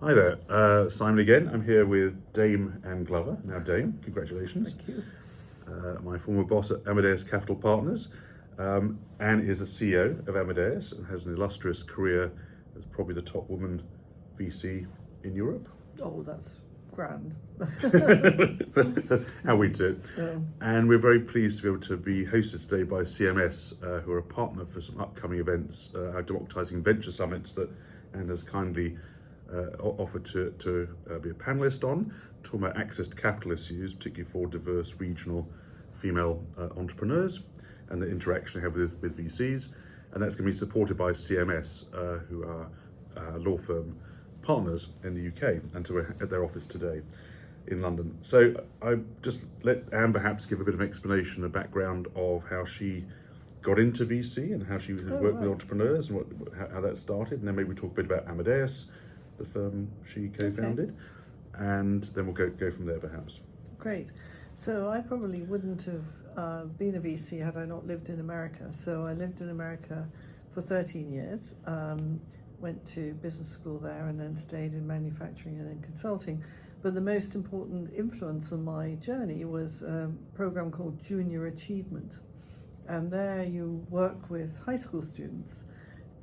Hi there, Simon again. I'm here with Dame Anne Glover. Now, Dame, congratulations. Thank you. My former boss at Amadeus Capital Partners. Anne is the CEO of Amadeus and has an illustrious career as probably the top woman VC in Europe. Oh, that's grand. How we do it. Um, And we're very pleased to be able to be hosted today by CMS, who are a partner for some upcoming events, our Democratizing Venture Summits that Anne has kindly offered to be a panelist on, talking about access to capital issues, particularly for diverse regional female entrepreneurs and the interaction they have with VCs. And that's going to be supported by CMS, who are law firm partners in the UK, and so we're at their office today in London. So I just let Anne perhaps give a bit of an explanation, a background of how she got into VC and how she worked with entrepreneurs and how that started, and then maybe talk a bit about Amadeus, the firm she co-founded, and then we'll go from there perhaps. Great. So I probably wouldn't have been a VC had I not lived in America. So I lived in America for 13 years, went to business school there and then stayed in manufacturing and in consulting. But the most important influence on my journey was a program called Junior Achievement. And there you work with high school students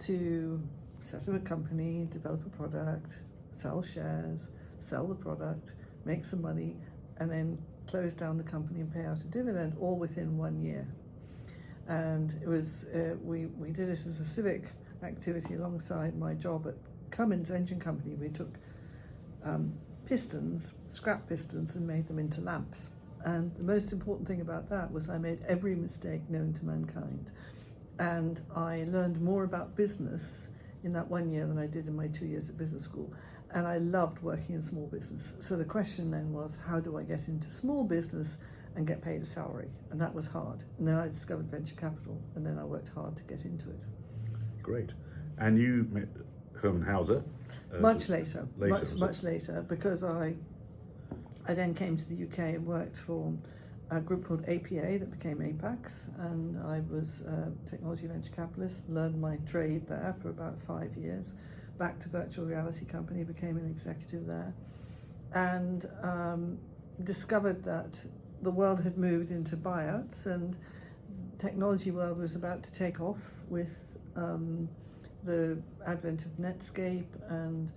to set up a company, develop a product, sell shares, sell the product, make some money, and then close down the company and pay out a dividend, all within 1 year. And it was we did it as a civic activity alongside my job at Cummins Engine Company. We took pistons, scrap pistons, and made them into lamps. And the most important thing about that was I made every mistake known to mankind. And I learned more about business in that 1 year than I did in my 2 years at business school. And I loved working in small business. So the question then was, how do I get into small business and get paid a salary? And that was hard. And then I discovered venture capital, and then I worked hard to get into it. Great. And you met Herman Hauser? Much later, much later, because I then came to the UK and worked for a group called APA that became Apax, and I was a technology venture capitalist, learned my trade there for about 5 years, back to virtual reality company, became an executive there, and discovered that the world had moved into buyouts and technology world was about to take off with the advent of Netscape, and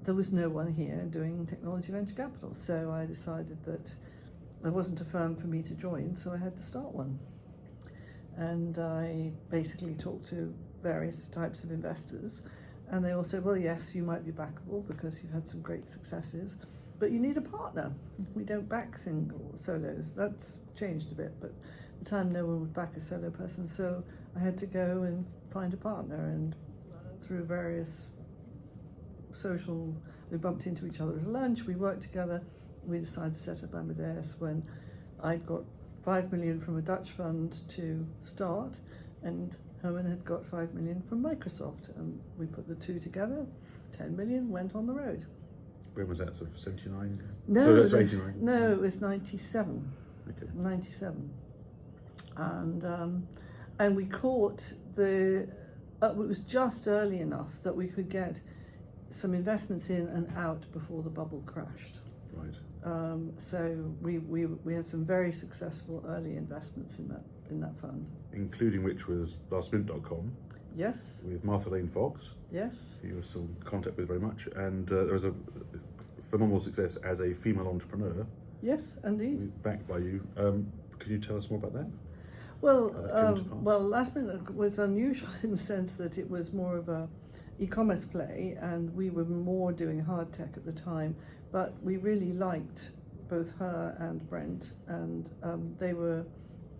there was no one here doing technology venture capital. So I decided that there wasn't a firm for me to join, so I had to start one. And I basically talked to various types of investors, and they all said, well, yes, you might be backable because you've had some great successes, but you need a partner. We don't back solos. That's changed a bit, but at the time no one would back a solo person, so I had to go and find a partner, and through various we bumped into each other at lunch, we worked together. We decided to set up Amadeus when I'd got 5 million from a Dutch fund to start, and Herman had got 5 million from Microsoft, and we put the two together, 10 million, went on the road. When was that, sort of 79? No, that's 89. No, it was 97. Okay. 97. And we caught it was just early enough that we could get some investments in and out before the bubble crashed. Right. So we had some very successful early investments in that fund. Including which was lastminute.com. Yes. With Martha Lane Fox. Yes. Who you were still in contact with very much. And there was a phenomenal success as a female entrepreneur. Yes, indeed. Backed by you. Could you tell us more about that? Well, Last Minute was unusual in the sense that it was more of a e-commerce play, and we were more doing hard tech at the time, but we really liked both her and Brent, and they were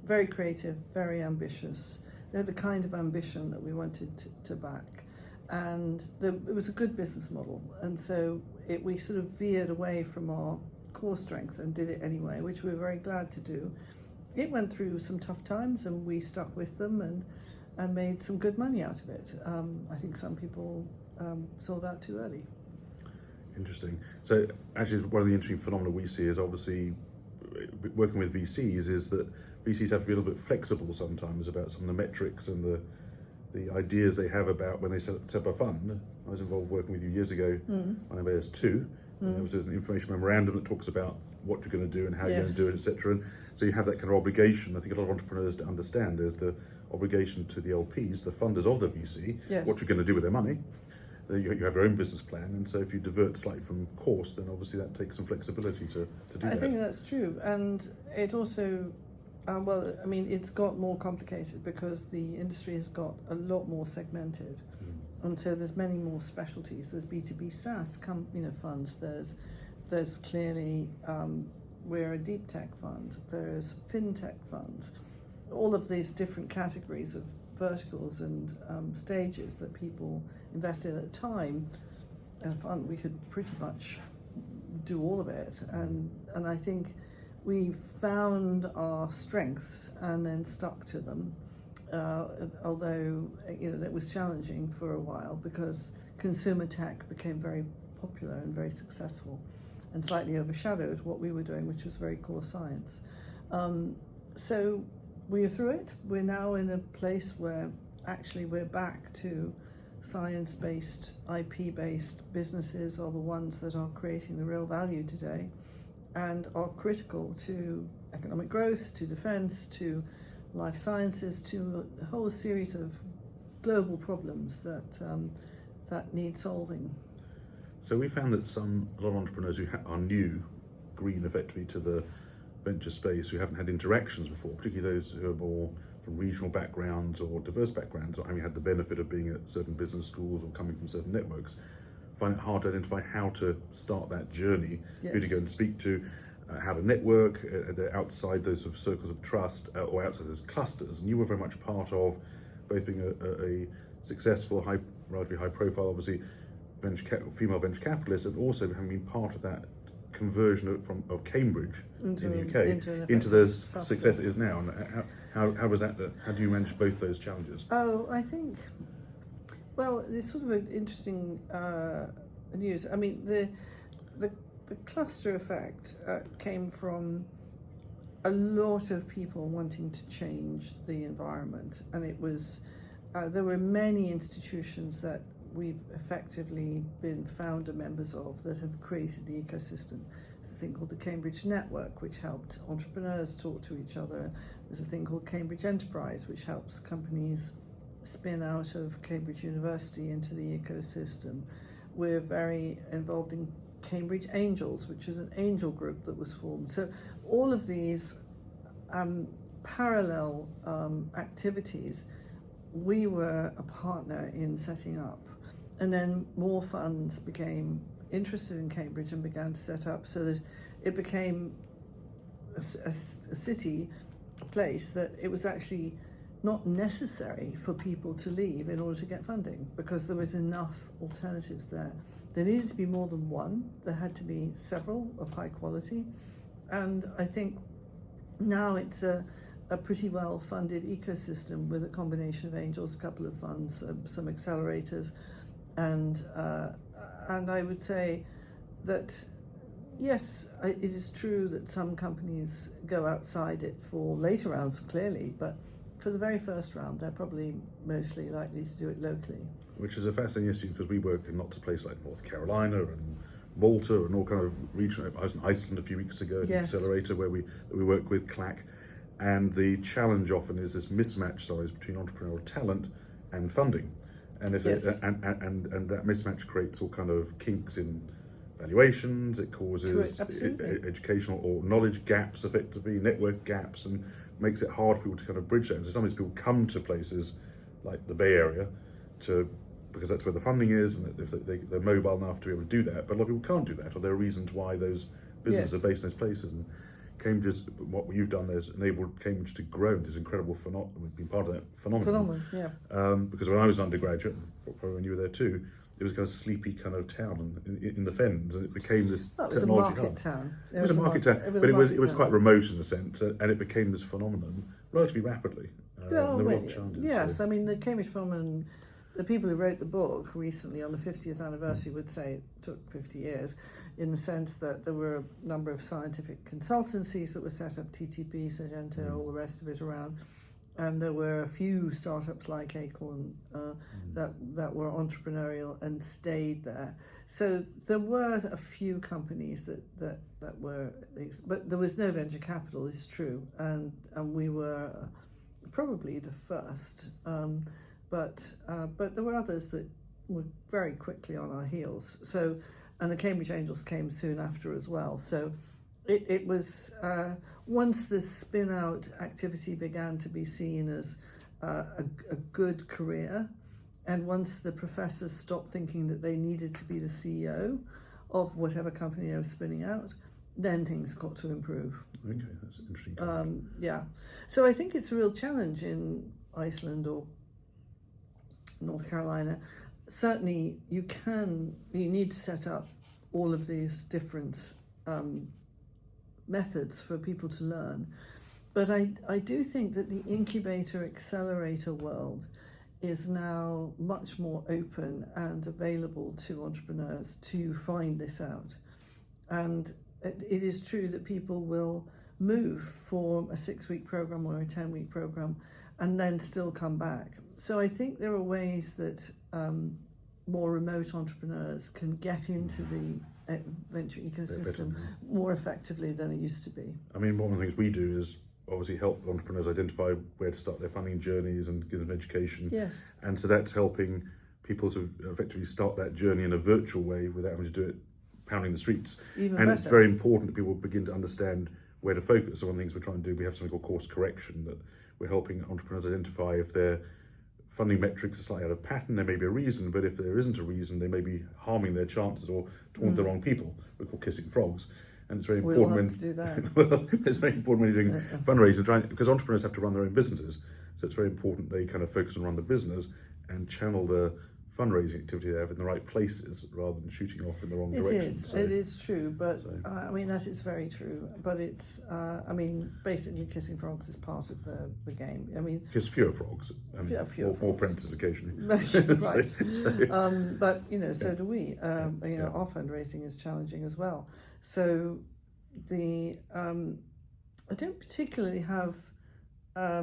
very creative, very ambitious. They're the kind of ambition that we wanted to back, and it was a good business model, and so we sort of veered away from our core strength and did it anyway, which we were very glad to do. It went through some tough times, and we stuck with them and made some good money out of it. I think some people sold out too early. Interesting. So actually one of the interesting phenomena we see is obviously working with VCs is that VCs have to be a little bit flexible sometimes about some of the metrics and the ideas they have about when they set up a fund. I was involved working with you years ago on MAS2. There was an information memorandum that talks about what you're going to do and how you're going to do it, etc. And so you have that kind of obligation. I think a lot of entrepreneurs to understand there's the obligation to the LPs, the funders of the VC, what you're going to do with their money. You have your own business plan, and so if you divert slightly from course, then obviously that takes some flexibility to do that. I think that's true, and it also, well, I mean, it's got more complicated because the industry has got a lot more segmented, and so there's many more specialties. There's B2B SaaS, funds. There's clearly we're a deep tech fund. There's fintech funds. All of these different categories of verticals and stages that people invest in at a time. In a fund, we could pretty much do all of it, and I think we found our strengths and then stuck to them. Although that was challenging for a while because consumer tech became very popular and very successful, and slightly overshadowed what we were doing, which was very core science. So we're through it. We're now in a place where actually we're back to science-based, IP-based businesses are the ones that are creating the real value today and are critical to economic growth, to defense, to life sciences, to a whole series of global problems that need solving. So we found that a lot of entrepreneurs who are new, green effectively to the venture space, who haven't had interactions before, particularly those who are more from regional backgrounds or diverse backgrounds, or having had the benefit of being at certain business schools or coming from certain networks, find it hard to identify how to start that journey, who to go and speak to, how to network outside those sort of circles of trust or outside those clusters. And you were very much part of both being a successful, relatively high profile, obviously, female venture capitalist, and also having been part of that conversion of Cambridge in the UK into the success it is now. And how was that? How do you manage both those challenges? Oh, I think, well, it's sort of an interesting news. I mean, the cluster effect came from a lot of people wanting to change the environment, and it was there were many institutions that we've effectively been founder members of that have created the ecosystem. There's a thing called the Cambridge Network, which helped entrepreneurs talk to each other. There's a thing called Cambridge Enterprise, which helps companies spin out of Cambridge University into the ecosystem. We're very involved in Cambridge Angels, which is an angel group that was formed. So all of these parallel activities, we were a partner in setting up. And then more funds became interested in Cambridge and began to set up, so that it became a city, a place that it was actually not necessary for people to leave in order to get funding, because there was enough alternatives there. There needed to be more than one. There had to be several of high quality. And I think now it's a pretty well-funded ecosystem with a combination of angels, a couple of funds, some accelerators. And I would say that, yes, it is true that some companies go outside it for later rounds, clearly, but for the very first round, they're probably mostly likely to do it locally. Which is a fascinating issue, because we work in lots of places like North Carolina and Malta and all kind of regional. I was in Iceland a few weeks ago at an accelerator where we work with CLAC, and the challenge often is this mismatch between entrepreneurial talent and funding. And if and that mismatch creates all kind of kinks in valuations, it causes educational or knowledge gaps, effectively, network gaps, and makes it hard for people to kind of bridge that. And so sometimes people come to places like the Bay Area because that's where the funding is, and if they're mobile enough to be able to do that. But a lot of people can't do that, or there are reasons why those businesses are based in those places. And Cambridge, what you've done there has enabled Cambridge to grow into this incredible phenomenon. We've been part of that phenomenon. Because when I was an undergraduate, probably when you were there too, it was a kind of sleepy kind of town in the Fens, and it became this technology hub. It was a market town, but it was quite remote in a sense, and it became this phenomenon relatively rapidly. There were a lot of challenges. Yes, I mean the Cambridge phenomenon. The people who wrote the book recently on the 50th anniversary would say it took 50 years, in the sense that there were a number of scientific consultancies that were set up, TTP, Sagento, all the rest of it around. and there were a few startups like Acorn that were entrepreneurial and stayed there. So there were a few companies that were, but there was no venture capital, it's true, and we were probably the first, but there were others that were very quickly on our heels. So, and the Cambridge Angels came soon after as well. So it was, once the spin-out activity began to be seen as a good career, and once the professors stopped thinking that they needed to be the CEO of whatever company they were spinning out, then things got to improve. Okay, that's interesting. Yeah. So I think it's a real challenge in Iceland or North Carolina. Certainly you need to set up all of these different methods for people to learn. But I do think that the incubator accelerator world is now much more open and available to entrepreneurs to find this out. And it is true that people will move for a 6-week program or a 10-week program and then still come back. So I think there are ways that more remote entrepreneurs can get into the venture ecosystem more effectively than it used to be. I mean, one of the things we do is obviously help entrepreneurs identify where to start their funding journeys and give them education. Yes. And so that's helping people to effectively start that journey in a virtual way without having to do it pounding the streets. Even and better. It's very important that people begin to understand where to focus. So one of the things we're trying to do, we have something called course correction, that we're helping entrepreneurs identify if their funding metrics are slightly out of pattern. There may be a reason, but if there isn't a reason, they may be harming their chances or talking to the wrong people. We're called kissing frogs. And it's very important We'll have to do that. well, it's very important when you're doing fundraising, because entrepreneurs have to run their own businesses. So it's very important they kind of focus and run the business and channel the fundraising activity they have in the right places rather than shooting off in the wrong direction. It is true, but I mean, that is very true. But it's, I mean, basically kissing frogs is part of the game. I mean, Just fewer frogs, more apprentices occasionally. Right. But, you know, so do we. Our fundraising is challenging as well. So I don't particularly have a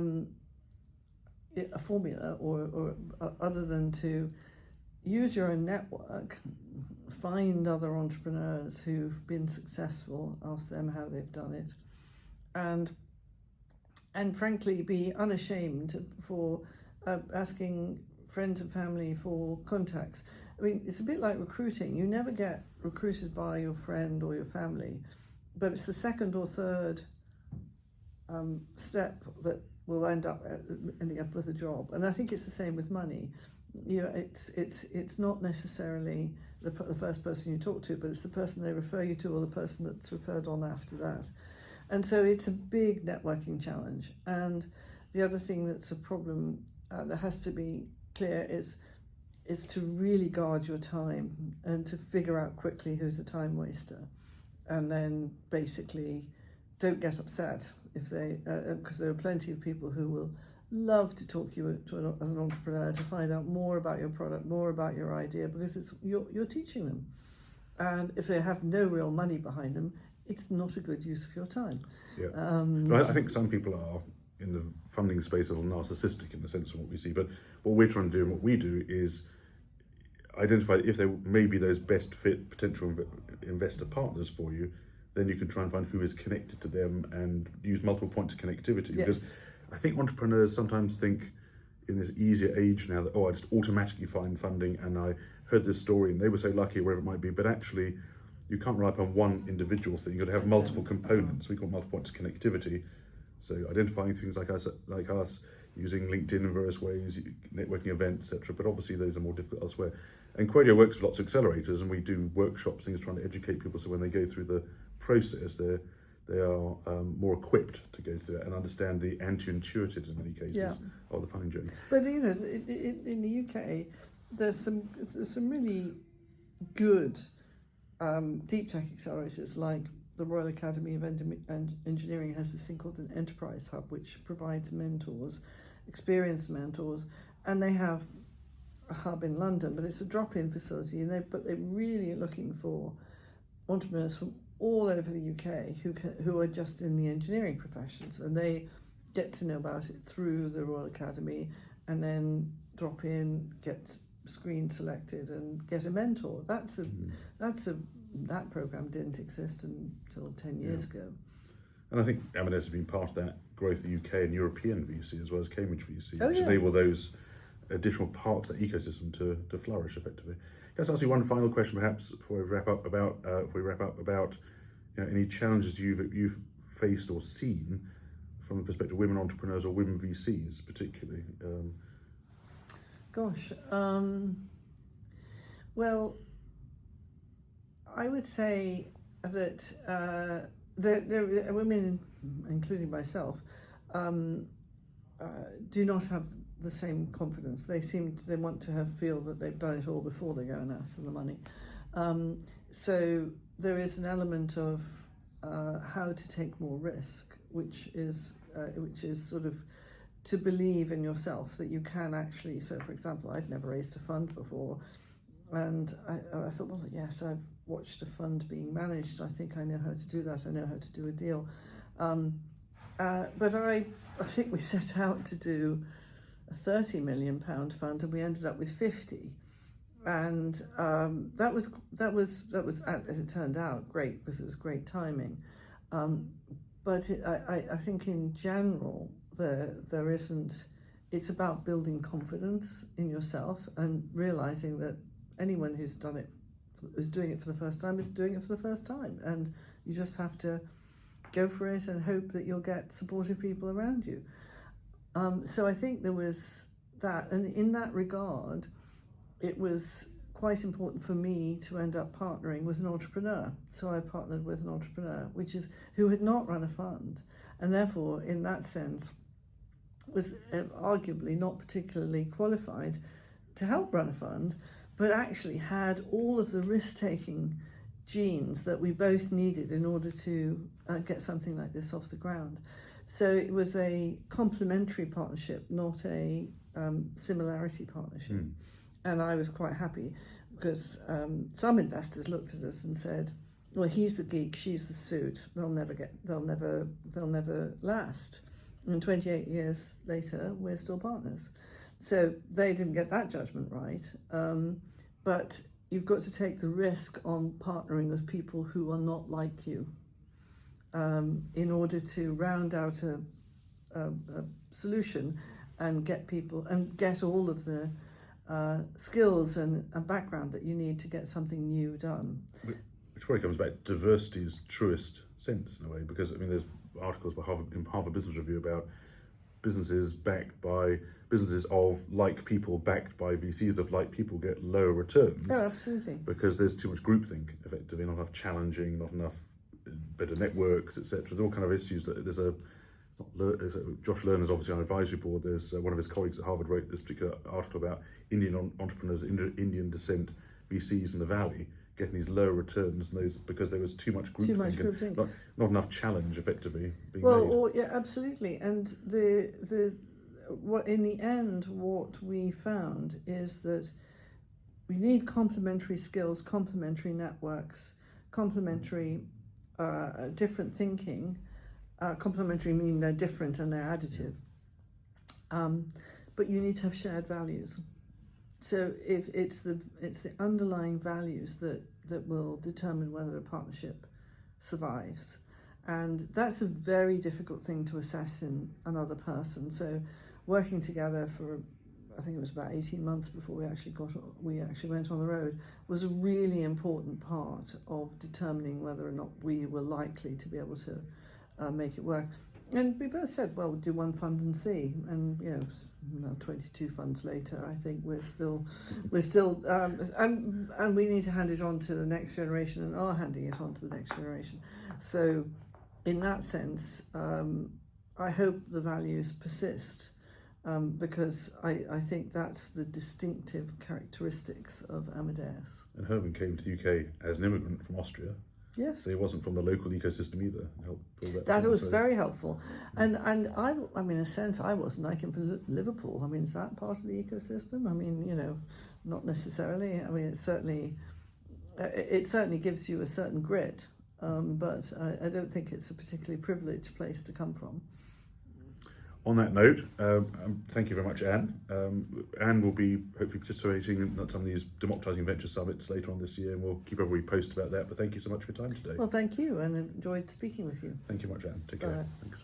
formula or other than to use your own network, find other entrepreneurs who've been successful, ask them how they've done it, and frankly be unashamed for asking friends and family for contacts. I mean, it's a bit like recruiting. You never get recruited by your friend or your family, but it's the second or third step that will ending up with a job. And I think it's the same with money. You know, it's not necessarily the first person you talk to, but it's the person they refer you to or the person that's referred on after that. And so it's a big networking challenge. And the other thing that's a problem that has to be clear is to really guard your time and to figure out quickly who's a time waster, and then basically don't get upset if they because there are plenty of people who will love to talk you to as an entrepreneur to find out more about your product, more about your idea, because you're teaching them. And if they have no real money behind them, it's not a good use of your time. Yeah. I think some people are in the funding space a little narcissistic in the sense of what we see, but what we're trying to do and what we do is identify if there may be those best fit potential investor partners for you. Then you can try and find who is connected to them and use multiple points of connectivity. Yes. Because I think entrepreneurs sometimes think in this easier age now that, I just automatically find funding, and I heard this story and they were so lucky, wherever it might be, but actually you can't rely upon one individual thing. You've got to have multiple components. We call multiple points of connectivity. So identifying things like us using LinkedIn in various ways, networking events, etc. But obviously those are more difficult elsewhere. And Qodeo works with lots of accelerators, and we do workshops, things trying to educate people, so when they go through the process, they are more equipped to go through it and understand the anti-intuitives in many cases of the funding journey. But you know, in the UK, there's some really good deep tech accelerators, like the Royal Academy of Engineering has this thing called an Enterprise Hub, which provides mentors, experienced mentors, and they have a hub in London, but it's a drop-in facility, and they're really looking for entrepreneurs from all over the UK who are just in the engineering professions, and they get to know about it through the Royal Academy, and then drop in, get screen selected, and get a mentor. That program didn't exist until 10 years ago. And I think Amadeus has been part of that growth of the UK and European VC as well as Cambridge VC, Oh, which yeah. enable those additional parts of the ecosystem to flourish effectively. Can I ask you one final question, perhaps, before we wrap up about any challenges you've faced or seen from the perspective of women entrepreneurs or women VCs, particularly? Well, I would say that the women, including myself, do not have the same confidence. They want to feel that they've done it all before they go and ask for the money. So there is an element of how to take more risk, which is sort of to believe in yourself that you can actually. So, for example, I'd never raised a fund before, and I thought, well, yes, I've watched a fund being managed. I think I know how to do that. I know how to do a deal. But I think we set out to do a £30 million fund, and we ended up with 50. And that was as it turned out great, because it was great timing. But I think in general there isn't. It's about building confidence in yourself and realizing that anyone who's doing it for the first time is doing it for the first time, and you just have to go for it and hope that you'll get supportive people around you. So I think there was that, and in that regard, it was quite important for me to end up partnering with an entrepreneur. So I partnered with an entrepreneur, who had not run a fund, and therefore, in that sense, was arguably not particularly qualified to help run a fund, but actually had all of the risk-taking genes that we both needed in order to get something like this off the ground. So it was a complementary partnership, not a similarity partnership. And I was quite happy, because some investors looked at us and said, well, he's the geek, she's the suit, they'll never last. And 28 years later, we're still partners. So they didn't get that judgment right. But you've got to take the risk on partnering with people who are not like you, in order to round out a solution and get people and get all of the skills and a background that you need to get something new done. Which probably comes back to diversity's truest sense in a way, because I mean there's articles by Harvard Business Review about businesses of like people backed by VCs of like people get lower returns. Oh, absolutely. Because there's too much groupthink, effectively, not enough challenging, not enough better networks, etc. There's all kind of issues that Josh Lerner's obviously on an advisory board. There's one of his colleagues at Harvard wrote this particular article about Indian entrepreneurs, Indian descent VCs in the Valley getting these lower returns, and those because there was too much groupthink, not enough challenge, effectively being made. Yeah, absolutely. And what in the end, what we found is that we need complementary skills, complementary networks, complementary different thinking. Complementary meaning they're different and they're additive. But you need to have shared values. So if it's the underlying values that will determine whether a partnership survives. And that's a very difficult thing to assess in another person. So working together for, I think it was about 18 months before we actually went on the road, was a really important part of determining whether or not we were likely to be able to make it work. And we both said, well, we'll do one fund and see. And 22 funds later, I think we're still, and we need to hand it on to the next generation, and are handing it on to the next generation. So, in that sense, I hope the values persist, because I think that's the distinctive characteristics of Amadeus. And Herman came to the UK as an immigrant from Austria. Yes. So he wasn't from the local ecosystem either. That was very helpful. And I mean, in a sense, I wasn't. I came from Liverpool. I mean, is that part of the ecosystem? I mean, not necessarily. I mean, it certainly gives you a certain grit, but I don't think it's a particularly privileged place to come from. On that note, thank you very much, Anne. Anne will be hopefully participating in some of these democratising venture summits later on this year, and we'll keep everybody posted about that. But thank you so much for your time today. Well, thank you, and enjoyed speaking with you. Thank you much, Anne. Take care. Bye. Thanks.